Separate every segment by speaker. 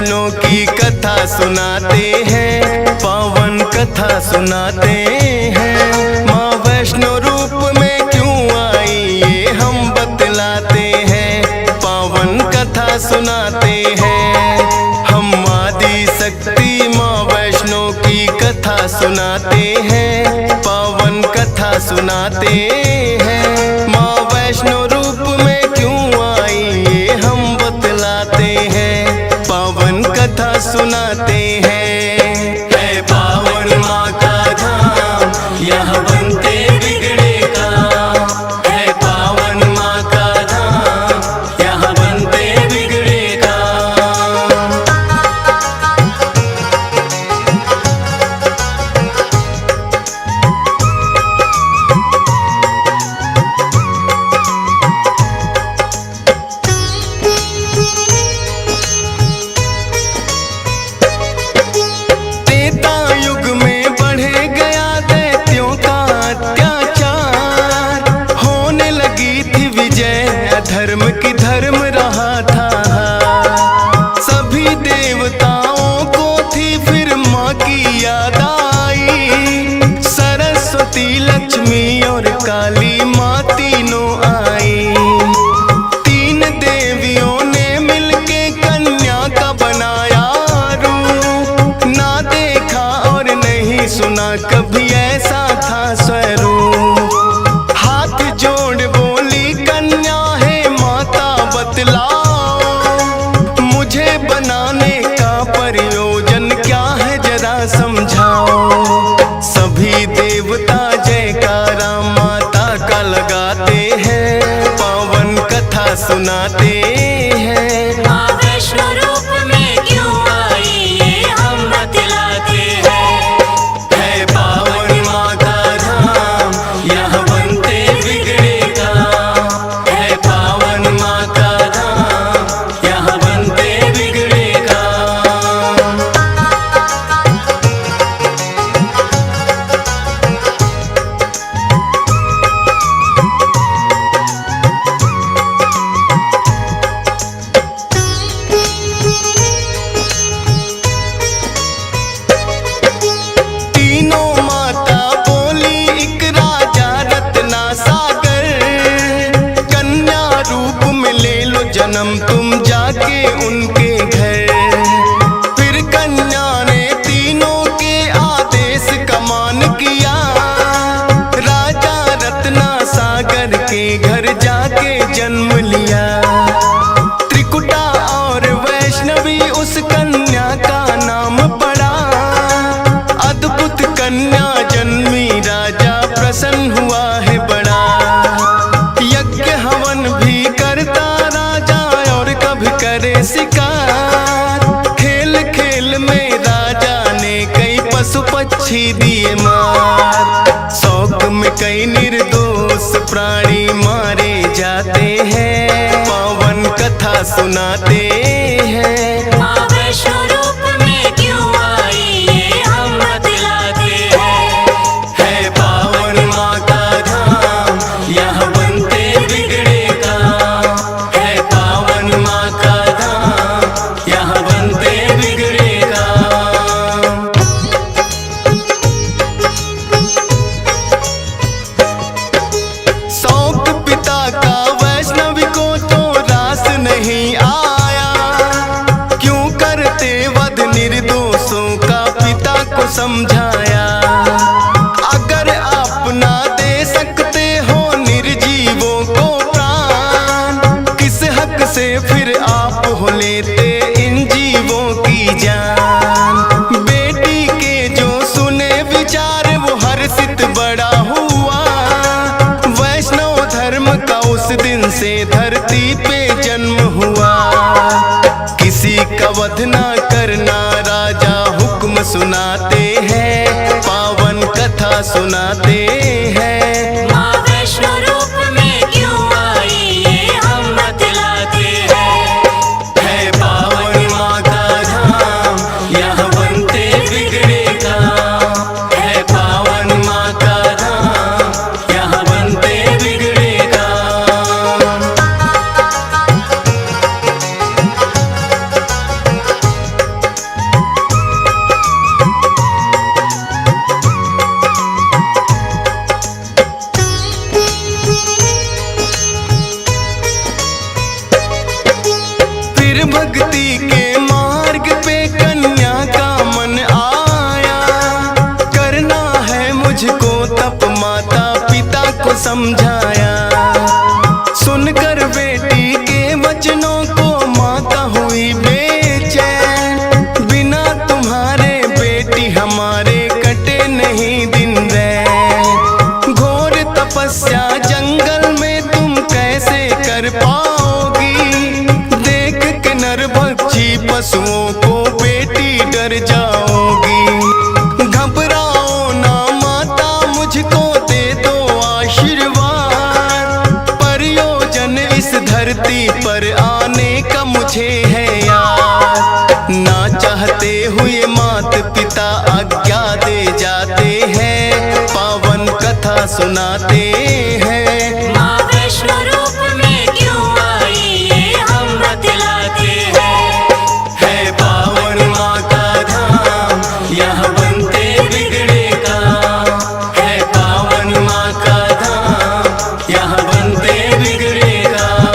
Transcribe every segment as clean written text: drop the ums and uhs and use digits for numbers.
Speaker 1: वैष्णो की कथा सुनाते हैं, पावन कथा सुनाते हैं। माँ वैष्णो रूप में क्यों आई ये हम बतलाते हैं, पावन कथा सुनाते हैं। हम आदि शक्ति माँ वैष्णो की कथा सुनाते हैं, पावन कथा सुनाते हैं। माँ वैष्णो रूप में क्यों आई ये हम बतलाते हैं, पावन कथा सुनाते हैं। है पावन माँ का धाम, यहाँ बनते बिगड़े काम। है पावन माँ का धाम, यहाँ बनते बिगड़े काम। धर्म की धर्म रहा था, सभी देवताओं को थी फिर माँ की याद आई। सरस्वती लक्ष्मी और काली माँ तीनों आई। तीन देवियों ने मिलके कन्या का बनाया रूप, ना देखा और नहीं सुना कभी ऐसा था स्वरूप। हाथ जोड़ बोली कन्या बतलाओ, मुझे बनाने का प्रयोजन क्या है जरा समझाओ। सभी देवता जयकारा माता का लगाते हैं, पावन कथा सुनाते हैं।
Speaker 2: माँ वैष्णो रूप में क्यों आई ये हम बतलाते हैं।
Speaker 1: है पावन माँ का धाम, यहाँ बनते बिगड़े काम। है पावन माँ का जन्म तुम जाके उनके घर। फिर कन्या ने तीनों के आदेश का मान किया, राजा रत्ना सागर के घर जाके जन्म लिया। त्रिकुटा और वैष्णवी उस कन्या का नाम पड़ा। अद्भुत कन्या जन्मी राजा प्रसन्न हुआ है बड़ा। यज्ञ हवन भी करता करे शिकार। खेल खेल में राजा ने कई पशु पक्षी दिए मार। शौक में कई निर्दोष प्राणी मारे जाते हैं, पावन कथा सुनाते हैं।
Speaker 2: माँ वैष्णो रूप में क्यों आई ये हम बतलाते हैं।
Speaker 1: है पावन माँ का धाम, यहाँ बनते बिगड़े काम। है पावन माँ का समझाया। अगर आप ना दे सकते हो निर्जीवों को प्राण, किस हक से फिर आप हो लेते इन जीवों की जान। बेटी के जो सुने विचार वो हर्षित बड़ा हुआ। वैष्णव धर्म का उस दिन से धरती पे जन्म हुआ। किसी का वध ना करना राजा हुक्म सुनाते हैं, पावन कथा सुनाते हैं।
Speaker 2: माँ वैष्णो रूप में क्यों आई ये हम बतलाते हैं।
Speaker 1: है पावन माँ का धाम, यहाँ बनते बिगड़े काम। है पावन माँ का धाम, यहाँ बनते बिगड़े काम। समझाया। सुनकर बेटी के वचनों को माता हुई बेचैन, बिना तुम्हारे बेटी हमारे कटे नहीं दिन रैन। घोर तपस्या जंगल में तुम कैसे कर पाओगी, देख के नरभक्षी पशुओं को बेटी डर जाओगी। घबराओ ना माता, मुझको दे दो आशीर्वाद, प्रयोजन इस धरती पर आने का मुझे है याद। ना चाहते हुए मात पिता आज्ञा दे जाते हैं, पावन कथा सुनाते हैं।
Speaker 2: माँ वैष्णो रूप में क्यों आई ये हम बतलाते हैं।
Speaker 1: है पावन माँ का धाम, यहाँ बनते बिगड़े काम। है पावन माँ का धाम, यहाँ बनते बिगड़े काम।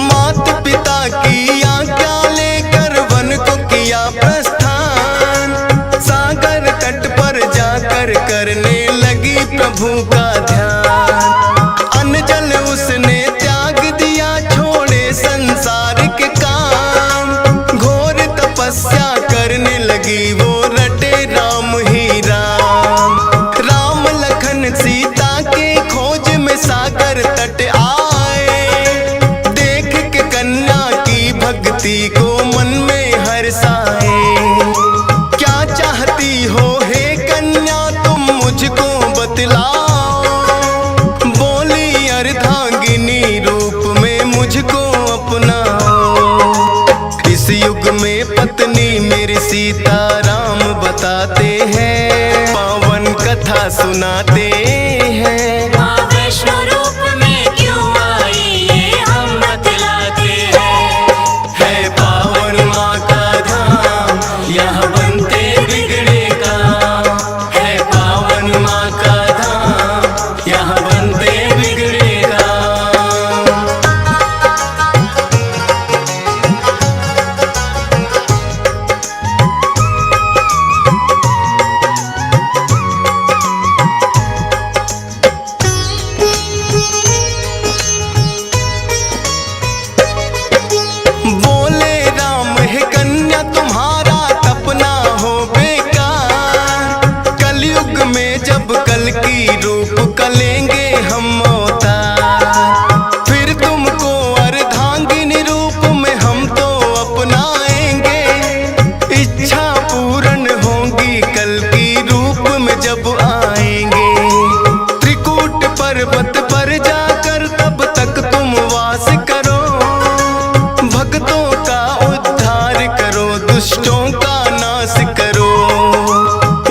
Speaker 1: मात पिता की आज्ञा लेकर वन को किया प्रस्थान, सागर तट पर जाकर करने लगी प्रभु का ध्यान। अन्न जल उसने त्याग दिया, छोड़े संसार के काम। घोर तपस्या करने लगी वो, रटे राम ही राम। राम लखन सीता के खोज में सागर तट आए, देख के कन्या की भक्ति को मन में हर्षाए। क्या चाहती हो हे कन्या तुम मुझको बतलाओ, बोली अर्धांगिनी रूप में मुझको अपनाओ। इस युग में पत्नी मेरी सीता राम बताते हैं, पावन कथा सुनाते हैं।
Speaker 2: माँ वैष्णो रूप में क्यों आई ये हम बतलाते हैं।
Speaker 1: है पावन माँ का धाम, यहाँ बनते बिगड़े काम। है पावन माँ का धाम, यहाँ बनते बिगड़े काम। बोले राम हे कन्या तुम्हारा तपना हो बेकार, कलयुग में जब कल की रूप कलेंगे हम अवतार, फिर तुमको अर्धांगिनी रूप में हम तो अपनाएंगे। इच्छा पूर्ण होगी कल की रूप में जब आएंगे। त्रिकूट पर्वत पर जाकर तब तक तुम वास करो, भक्तों का उद्धार करो, दुष्टों का नाश करो।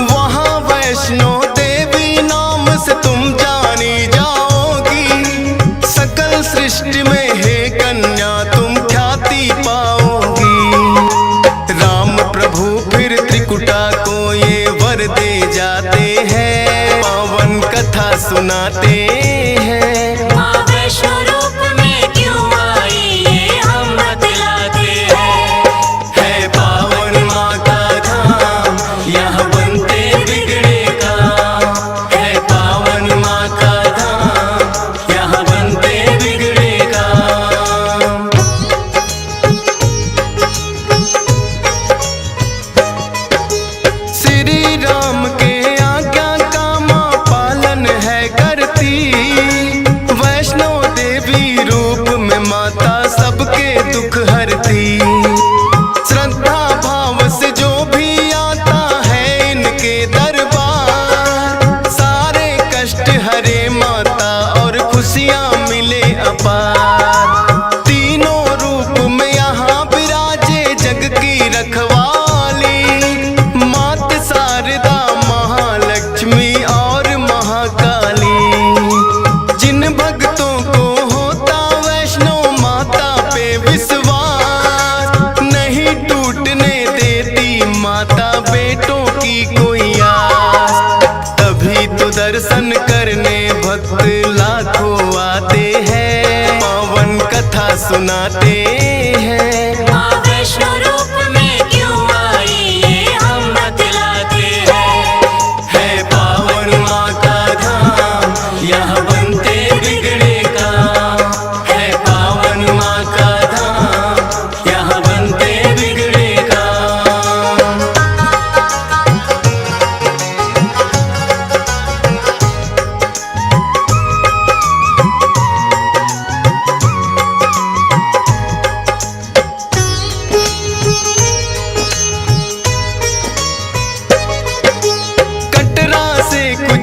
Speaker 1: वहाँ वैष्णो देवी नाम से तुम जानी जाओगी, सकल सृष्टि में हे कन्या तुम ख्याति पाओगी। राम प्रभु फिर त्रिकुटा को ये वर दे जाते हैं, पावन कथा सुनाते हैं।
Speaker 2: माँ वैष्णो रूप में क्यों आई ये हम बतलाते हैं।
Speaker 1: है पावन माँ का धाम, यहाँ बनते बिगड़े काम। है पावन माँ का धाम, यहाँ बनते बिगड़े काम। श्री राम के आज्ञा का माँ पालन है करती, वैष्णो देवी रूप में माता सबके दुख हरती। श्रद्धा भाव से जो भी आता है इनके दरबार, सारे कष्ट हरे माता और खुशियाँ मिले अपार। तीनों रूप में यहाँ विराजे जग की रखवाली, मात शारदा महालक्ष्मी और महाकाली। जिन भक्तों को होता वैष्णो माता पे विश्वास, नहीं टूटने देती माता बेटों की कोई आस। तभी तो दर्शन करने भक्त लाखों आते हैं, पावन कथा सुनाते हैं।
Speaker 2: माँ वैष्णो रूप में क्यों आई ये हम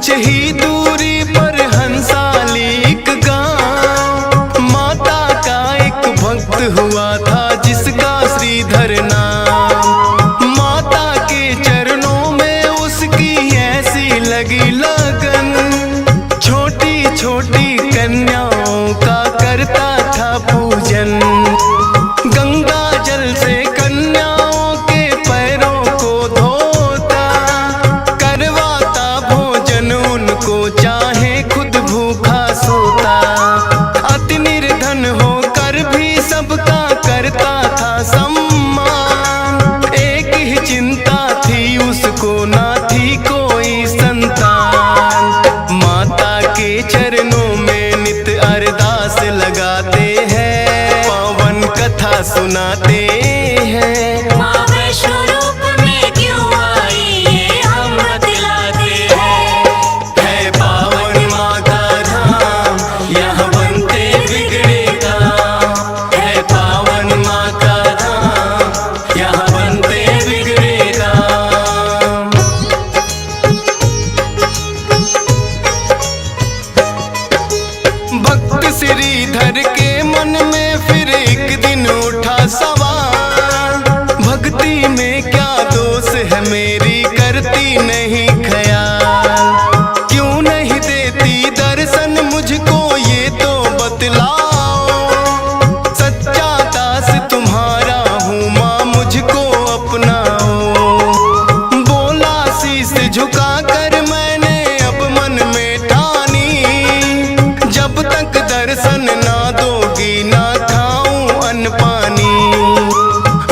Speaker 1: कुछ ही दूरी पर हंसाली एक गांव, माता का एक भक्त हुआ था जिसका श्रीधर नाम। माता के चरणों में उसकी ऐसी लगी लगन, छोटी छोटी कन्याओं का करता था पूजन। गंगा जल से कन्याओं के पैरों को धोता, करवाता भोजन उनको चाहे खुद भूखा सोता। अति निर्धन होकर भी सबका करता था सम्मान, एक ही चिंता थी उसको ना थी कोई संतान। माता के चरणों में नित अरदास लगाते हैं, पावन कथा सुनाते हैं।
Speaker 2: माँ वैष्णो रूप में क्यों आई ये हम बतलाते हैं।
Speaker 1: है पावन माँ का धाम, यहाँ बनते बिगड़े काम। है पावन माँ का धाम, यहाँ बनते बिगड़े काम। भक्त श्रीधर के मन में फिर एक दिन उठा सवाल, भक्ति में क्या दोष है मेरी करती नहीं ख्याल। क्यों नहीं देती दर्शन मुझको ये तो बतलाओ, सच्चा दास तुम्हारा हूँ माँ मुझको अपनाओ। बोला शीश झुका कर मैंने अब मन में ठानी, जब तक दर्शन ना दोगी ना खाऊं अन्न पानी।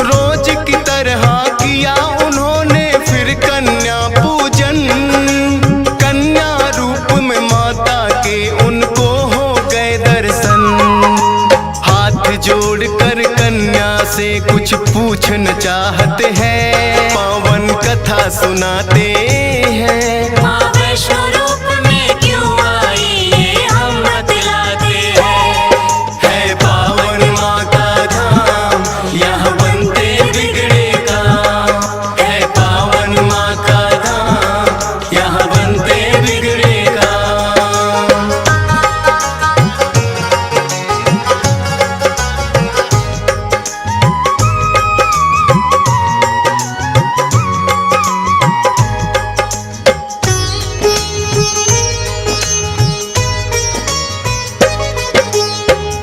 Speaker 1: रोज की तरह किया उन्होंने फिर कन्या पूजन, कन्या रूप में माता के उनको हो गए दर्शन। हाथ जोड़कर कन्या से कुछ पूछना चाहते हैं, पावन कथा सुनाते हैं।
Speaker 2: माँ वैष्णो रूप में क्यों आई ये हम बतलाते हैं।
Speaker 1: है पावन माँ का धाम, यहाँ बनते बिगड़े काम। है पावन माँ का धाम, यहाँ बनते बिगड़े काम।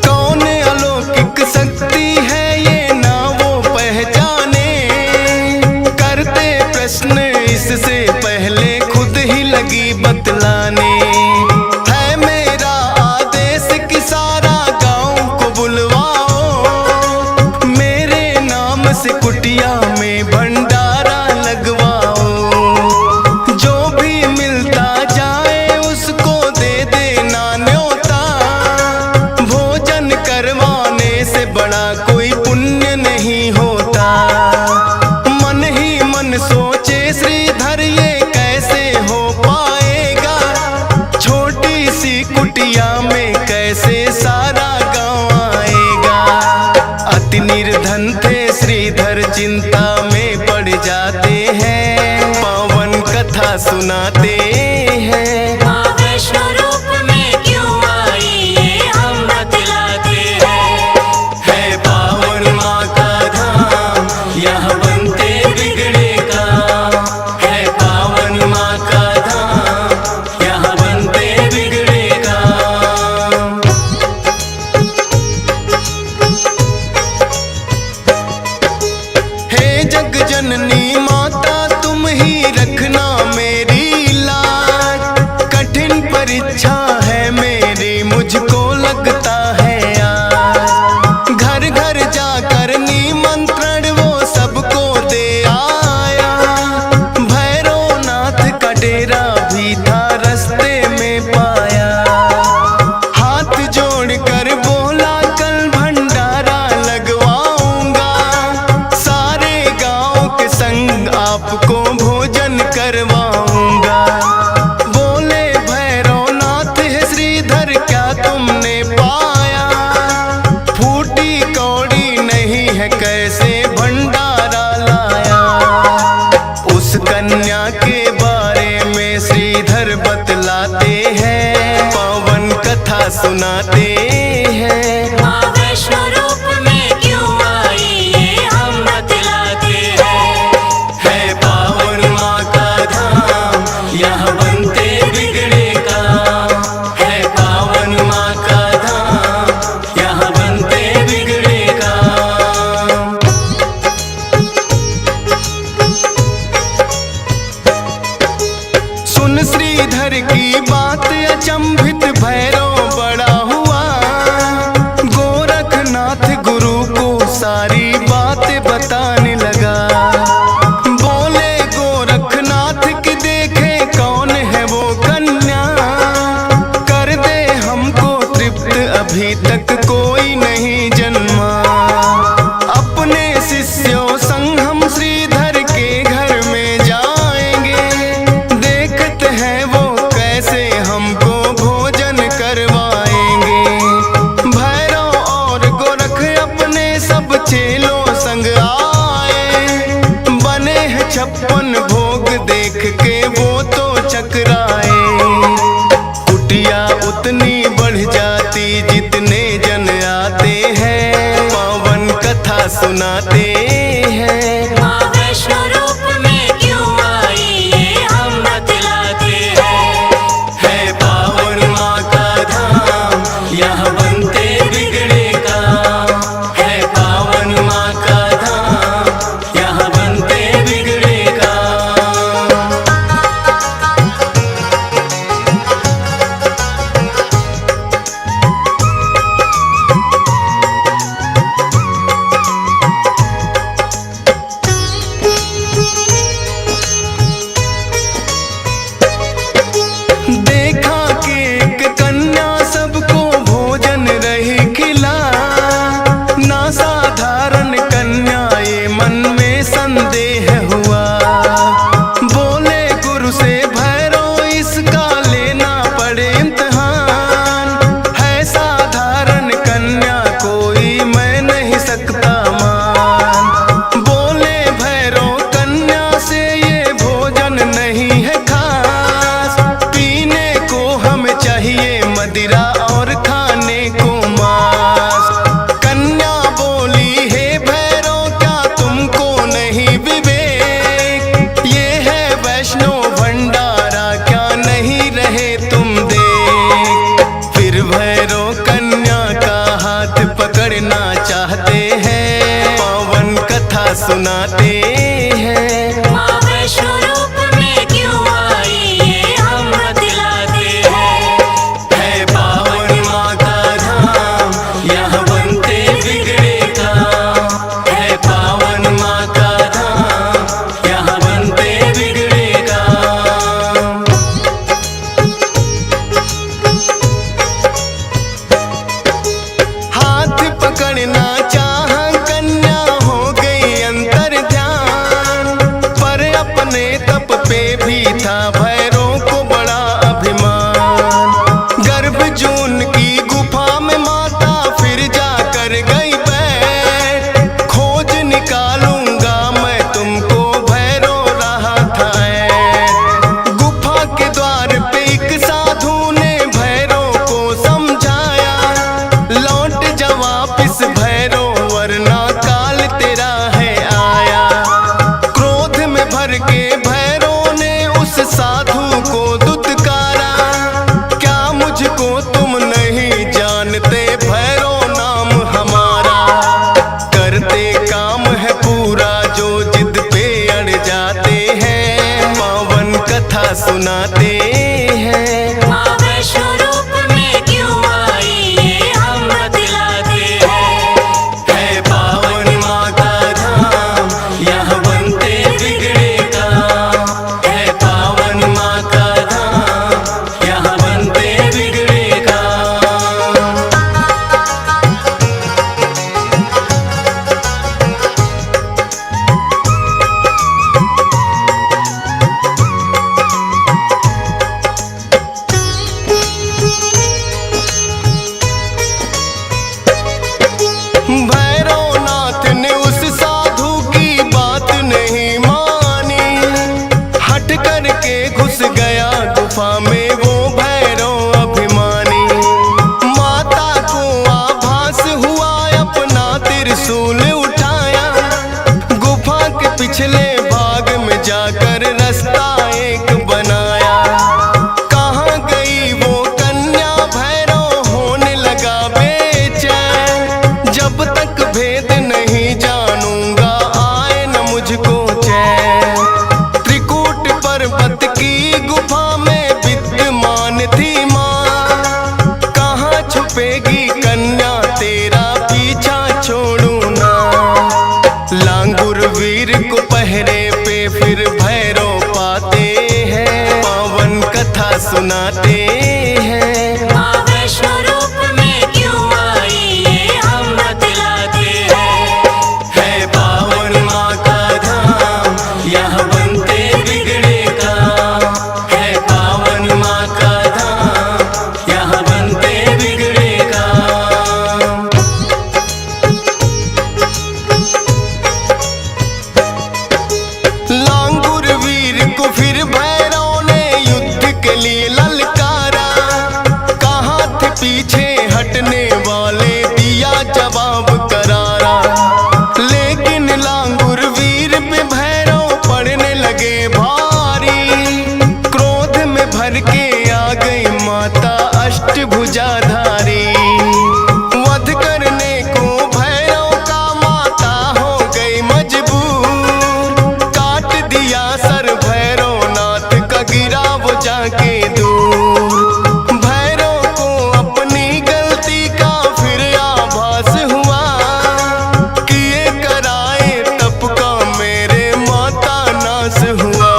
Speaker 1: कौन अलौकिक शक्ति है ये ना वो पहचाने, करते प्रश्न इससे पहले खुद ही लगी बतलाने। है मेरा आदेश कि सारा गांव को बुलवाओ, मेरे नाम से कुटिया में भंडारा लगवाओ। जो भी मिलता जाए उसको दे देना न्योता, भोजन करवाने से बड़ा कोई पुण्य नहीं होता। मन ही मन सोचे श्रीधर ये कैसे हो पाएगा, छोटी सी कुटिया में कैसे सारा गांव आएगा। अति निर्धन थे श्रीधर चिंता में पड़ जाते हैं, पावन कथा सुनाते हैं।
Speaker 2: माँ वैष्णो रूप में क्यों आई ये हम बतलाते हैं।
Speaker 1: है पावन माँ का धाम, यहाँ बनते बिगड़े काम। है पावन माँ का धाम, यहाँ बनते बिगड़े काम। हे जग जननी माता तुम ही रखना मेरी लाज, कठिन परीक्षा है मेरी मुझको लगता है आज। घर घर जाकर निमंत्रण वो सबको दे आया, भैरवनाथ का डेरा भी था रास्ते में पाया। हाथ जोड़कर बोला कल भंडारा लगवाऊंगा, सारे गांव के संग आपको भोजन करवाऊंगा। बोले भैरवनाथ है श्रीधर क्या तुमने पाया, फूटी कौड़ी नहीं है कैसे भंडारा लाया। उस कन्या के बारे में श्रीधर बतला सुनाते हैं।
Speaker 2: माँ वैष्णो रूप में क्यों आई ये हम बतलाते हैं।
Speaker 1: है पावन माँ का धाम, यहाँ बनते बिगड़े काम। है पावन माँ का धाम, यहाँ बनते बिगड़े काम। सुन श्रीधर की बात अचंभित भैरव बड़ा हुआ। गोरखनाथ गुरु को सारी बातें बताने लगा। बोले गोरखनाथ की देखे कौन है वो कन्या। कर दे हमको तृप्त अभी तक कोई नहीं जन्मा। अपने शिष्यों संग हम श्रीधर के घर में जाएंगे। देखते हैं वो कैसे हमको भोजन करवाएंगे। भैरव और गोरख अपने सब चेलों संग आए। बने हैं 56 भोग देख के वो तो चकराए। कुटिया उतनी बढ़ जाती जितने जन आते हैं। पावन कथा सुनाते हैं।
Speaker 2: माँ वैष्णो रूप में क्यों आई ये हम बतलाते हैं।
Speaker 1: है पावन माँ का धाम, यहाँ बनते बिगड़े काम। है पावन माँ का धाम, यहाँ बनते बिगड़े काम। देखा कि एक कन्या सबको भोजन रही खिला। ना साधारण कन्या ये मन में संदेह हुआ। बोले गुरु से भैरव इसका लेना पड़े इम्तिहान। है साधारण कन्या कोई मैं नहीं सकता मान। बोले भैरव कन्या से ये भोजन नहीं है खास। पीने को हमें चाहिए मदिरा और खाने को मांस। कन्या बोली हे भैरव क्या तुमको नहीं विवेक। ये है वैष्णो भंडारा क्या नहीं रहे तुम देख। फिर भैरव कन्या का हाथ पकड़ना चाहते हैं। पावन कथा सुनाते हैं।
Speaker 2: माँ वैष्णो रूप में क्यों आई ये हम बतलाते हैं।
Speaker 1: है पावन माँ का धाम, यहाँ बनते बिगड़े काम। है पावन माँ का धाम, यहाँ बनते बिगड़े काम। हाथ पकड़ना चाह कन्या हो गई अंतर ध्यान। पर अपने तप पे भी था भैरव को बड़ा अभिमान। गर्भ जून की गुफा में माता फिर जाकर गई बैठ। खोज निकालूंगा मैं तुमको भैरव रहा था ऐठ। गुफा के द्वार पे एक साधु ने भैरव को समझाया। लौट जा वापिस भैरव वरना काल तेरा है आया। क्रोध में भर के भैरव ने उस साधु को दुत्कारा। क्या मुझको तुम नहीं जानते भैरव नाम हमारा। करते काम है पूरा जो जिद पे अड़ जाते हैं। पावन कथा सुनाते हैं।
Speaker 2: माँ वैष्णो रूप में क्यों आई ये हम बतलाते हैं।
Speaker 1: है पावन माँ का धाम, यहाँ बनते बिगड़े काम। है पावन माँ का धाम, यहाँ बनते बिगड़े काम। जाकर रास्ता एक बनाया। कहाँ गई वो कन्या भैरव होने लगा बेचैन। जब तक भेद नहीं जानूंगा आए न मुझको चैन। त्रिकूट पर्वत की गुफा में विद्यमान थी माँ। कहाँ छुपेगी कन्या तेरा पीछा छोड़ू ना। लांगुर वीर को पहरे पे फिर भैरव पाते हैं। पावन कथा सुनाते हैं।
Speaker 2: माँ वैष्णो रूप में क्यों आई ये हम बतलाते हैं।
Speaker 1: है पावन माँ का धाम यहाँ बनते बिगड़े काम। है पावन माँ का धाम यहाँ बनते बिगड़े काम। लांगुर वीर को फिर भैरव ने युद्ध के लिए ललकारा। कहाँ थे पीछे हटने वाले दिया जवाब करारा। लेकिन लांगुर वीर पे भैरव पड़ने लगे भारी। क्रोध में भर के आ गई माता अष्टभुजाधारी। वध करने को भैरव का माता हो गई मजबूर। काट दिया सर भैरवनाथ का गिरा वो जाके दूर। भैरव को अपनी गलती का फिर आभास हुआ। किए कराए तप का मेरे माता नाश हुआ।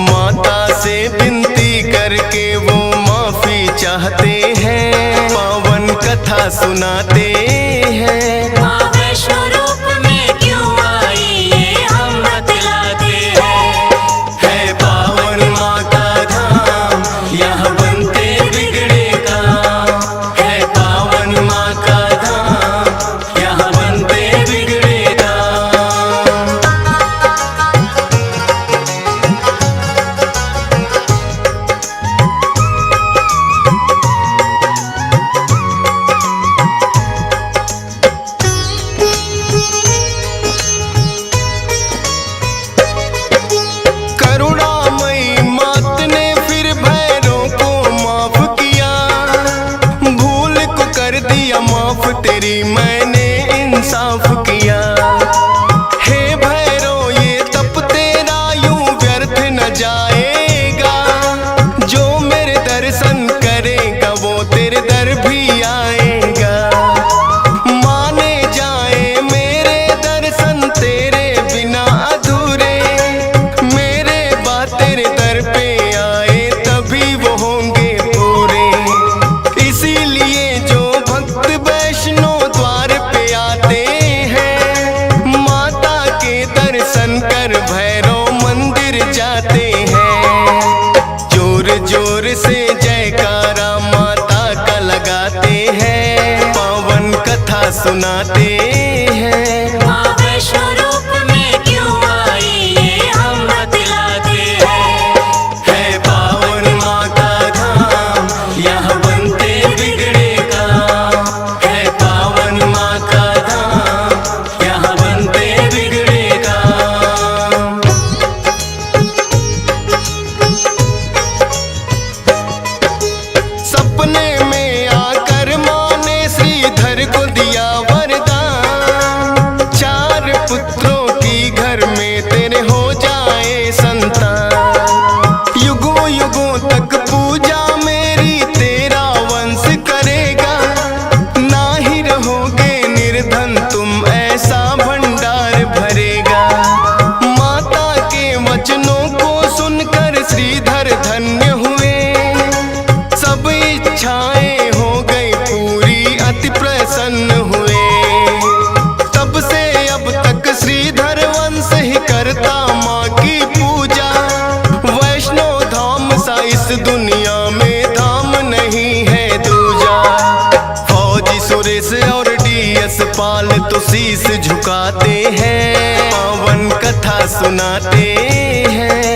Speaker 1: माता से विनती करके वो माफी चाहते हैं। पावन कथा सुनाते हैं।
Speaker 2: माँ वैष्णो रूप में क्यों आई ये हम बतलाते हैं।
Speaker 1: है पावन माँ का धाम यहाँ बनते बिगड़े काम। है पावन माँ का धाम यहाँ बनते बिगड़े काम। करुणामयी मात ने फिर भैरव को माफ किया। भूल को कर दिया माफ तेरी मैंने इंसाफ किया। हे भैरव ये तप तेरा यूं व्यर्थ न जाएगा। जो मेरे दर्शन करेगा वो तेरे दर भी आएगा। माने जाए मेरे दर्शन तेरे बिना अधूरे। मेरे बाद तेरे दर पे आए तभी वो होंगे पूरे। इसीलिए जो भक्त वैष्णो द्वार पे आते हैं। माता के दर्शन कर भैरव मंदिर जाते हैं। जोर जोर से जयकारा माता का लगाते हैं। पावन कथा सुनाते हैं।
Speaker 2: माँ वैष्णो रूप में क्यों आई ये हम बतलाते हैं।
Speaker 1: है पावन माँ का धाम यहाँ बनते बिगड़े काम। है पावन माँ का धाम यहाँ बनते बिगड़े काम। सपने में आकर माँ ने श्रीधर को दिया वरदान। 4 पुत्रों की घर में तेरे हो जाए संतान। युगों युगों तक पूजा मेरी तेरा वंश करेगा। ना ही रहोगे निर्धन तुम ऐसा भंडार भरेगा। माता के वचनों को सुनकर श्रीधर धन्य हुए। सब इच्छाएं हो गई पूरी अति प्रसन्न हुए। तब से अब तक श्रीधर वंश ही करता माँ की पूजा। वैष्णो धाम सा इस दुनिया में धाम नहीं है दूजा। फौजी सुरेश और डीएस पाल तो शीश झुकाते हैं। पावन कथा सुनाते हैं।